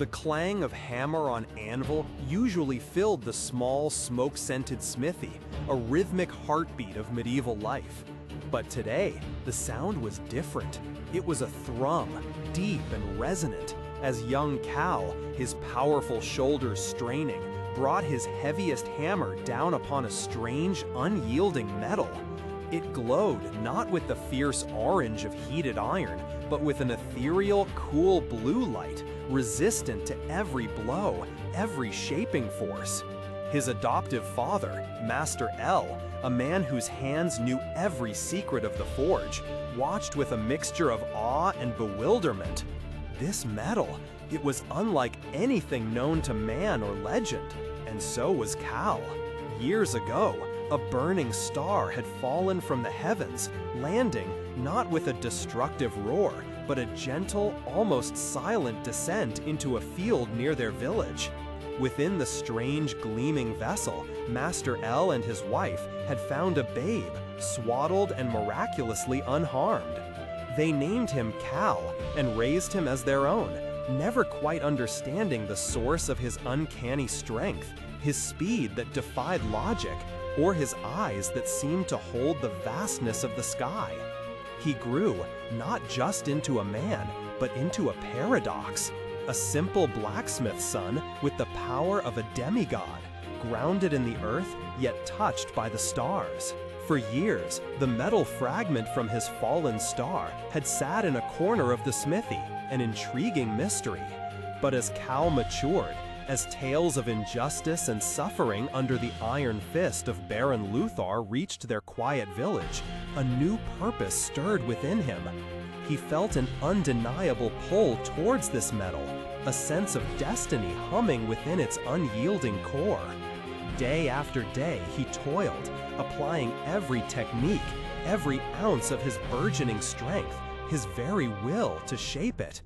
The clang of hammer on anvil usually filled the small, smoke-scented smithy, a rhythmic heartbeat of medieval life. But today, the sound was different. It was a thrum, deep and resonant, as young Cal, his powerful shoulders straining, brought his heaviest hammer down upon a strange, unyielding metal. It glowed not with the fierce orange of heated iron, but with an ethereal, cool blue light, resistant to every blow, every shaping force. His adoptive father, Master L, a man whose hands knew every secret of the forge, watched with a mixture of awe and bewilderment. This metal, it was unlike anything known to man or legend, and so was Cal. Years ago, a burning star had fallen from the heavens, landing not with a destructive roar, but a gentle, almost silent descent into a field near their village. Within the strange, gleaming vessel, Master L and his wife had found a babe, swaddled and miraculously unharmed. They named him Cal and raised him as their own, never quite understanding the source of his uncanny strength, his speed that defied logic, or his eyes that seemed to hold the vastness of the sky. He grew not just into a man, but into a paradox, a simple blacksmith's son with the power of a demigod, grounded in the earth yet touched by the stars. For years, the metal fragment from his fallen star had sat in a corner of the smithy, an intriguing mystery. But as Cal matured, as tales of injustice and suffering under the iron fist of Baron Luthor reached their quiet village, a new purpose stirred within him. He felt an undeniable pull towards this metal, a sense of destiny humming within its unyielding core. Day after day, he toiled, applying every technique, every ounce of his burgeoning strength, his very will to shape it.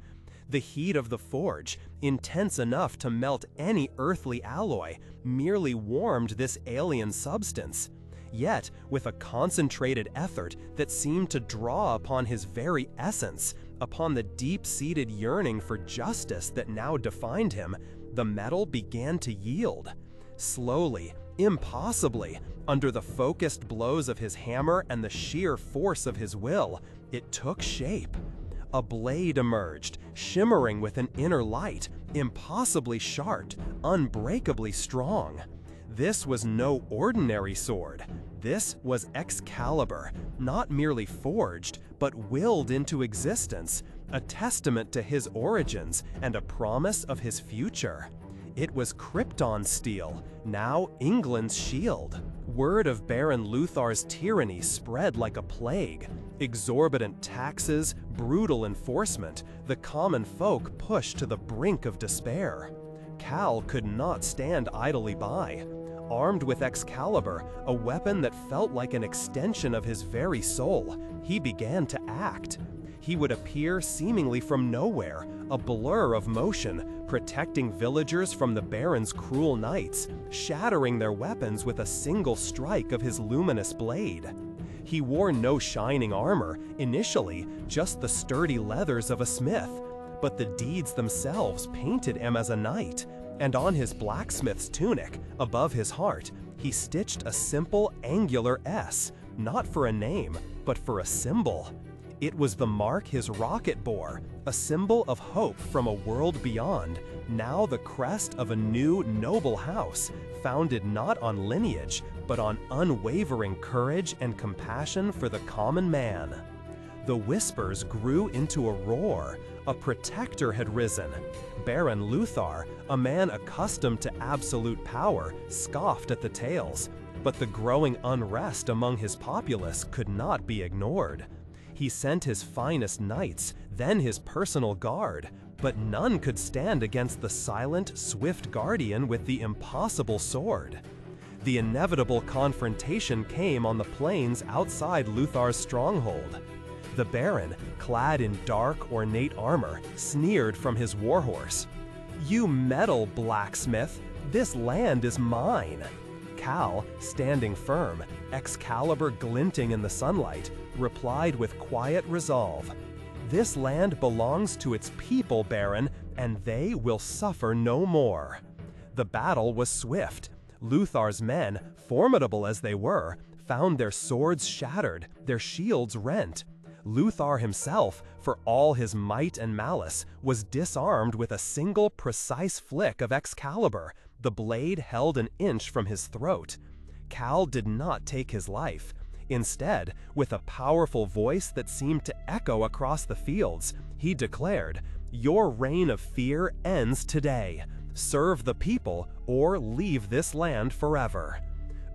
The heat of the forge, intense enough to melt any earthly alloy, merely warmed this alien substance. Yet, with a concentrated effort that seemed to draw upon his very essence, upon the deep-seated yearning for justice that now defined him, the metal began to yield. Slowly, impossibly, under the focused blows of his hammer and the sheer force of his will, it took shape. A blade emerged, shimmering with an inner light, impossibly sharp, unbreakably strong. This was no ordinary sword. This was Excalibur, not merely forged, but willed into existence, a testament to his origins and a promise of his future. It was Krypton steel, now England's shield. Word of Baron Luthor's tyranny spread like a plague. Exorbitant taxes, brutal enforcement, the common folk pushed to the brink of despair. Cal could not stand idly by. Armed with Excalibur, a weapon that felt like an extension of his very soul, he began to act. He would appear seemingly from nowhere, a blur of motion, protecting villagers from the Baron's cruel knights, shattering their weapons with a single strike of his luminous blade. He wore no shining armor, initially just the sturdy leathers of a smith, but the deeds themselves painted him as a knight, and on his blacksmith's tunic, above his heart, he stitched a simple angular S, not for a name, but for a symbol. It was the mark his rocket bore, a symbol of hope from a world beyond, now the crest of a new, noble house, founded not on lineage, but on unwavering courage and compassion for the common man. The whispers grew into a roar. A protector had risen. Baron Luthor, a man accustomed to absolute power, scoffed at the tales, but the growing unrest among his populace could not be ignored. He sent his finest knights, then his personal guard, but none could stand against the silent, swift guardian with the impossible sword. The inevitable confrontation came on the plains outside Luthor's stronghold. The Baron, clad in dark, ornate armor, sneered from his warhorse. "You meddle, blacksmith! This land is mine!" Cal, standing firm, Excalibur glinting in the sunlight, replied with quiet resolve, This land belongs to its people, Baron, and they will suffer no more." The battle was swift. Luthar's men, formidable as they were, found their swords shattered, their shields rent. Luthar himself, for all his might and malice, was disarmed with a single precise flick of Excalibur, the blade held an inch from his throat. Cal did not take his life. Instead, with a powerful voice that seemed to echo across the fields, he declared, "Your reign of fear ends today. Serve the people or leave this land forever."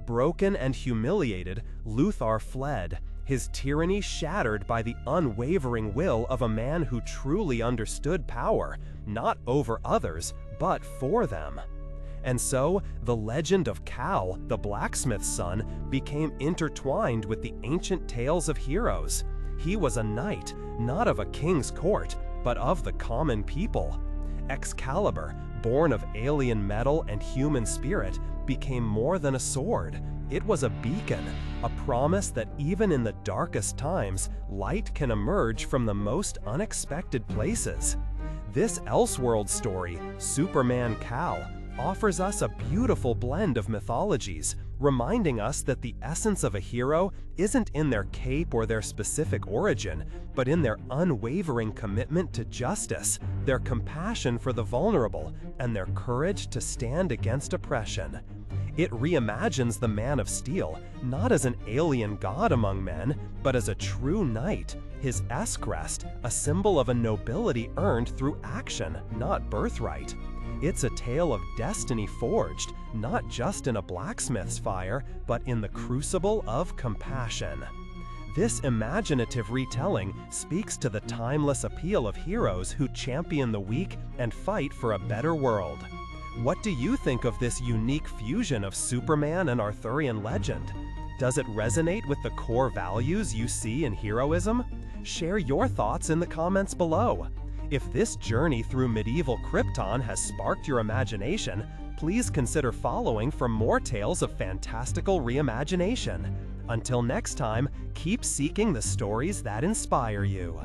Broken and humiliated, Luthar fled, his tyranny shattered by the unwavering will of a man who truly understood power, not over others, but for them. And so, the legend of Cal, the blacksmith's son, became intertwined with the ancient tales of heroes. He was a knight, not of a king's court, but of the common people. Excalibur, born of alien metal and human spirit, became more than a sword. It was a beacon, a promise that even in the darkest times, light can emerge from the most unexpected places. This Elseworld story, Superman Cal, offers us a beautiful blend of mythologies, reminding us that the essence of a hero isn't in their cape or their specific origin, but in their unwavering commitment to justice, their compassion for the vulnerable, and their courage to stand against oppression. It reimagines the Man of Steel, not as an alien god among men, but as a true knight, his S-crest, a symbol of a nobility earned through action, not birthright. It's a tale of destiny forged, not just in a blacksmith's fire, but in the crucible of compassion. This imaginative retelling speaks to the timeless appeal of heroes who champion the weak and fight for a better world. What do you think of this unique fusion of Superman and Arthurian legend? Does it resonate with the core values you see in heroism? Share your thoughts in the comments below. If this journey through medieval Krypton has sparked your imagination, please consider following for more tales of fantastical reimagination. Until next time, keep seeking the stories that inspire you.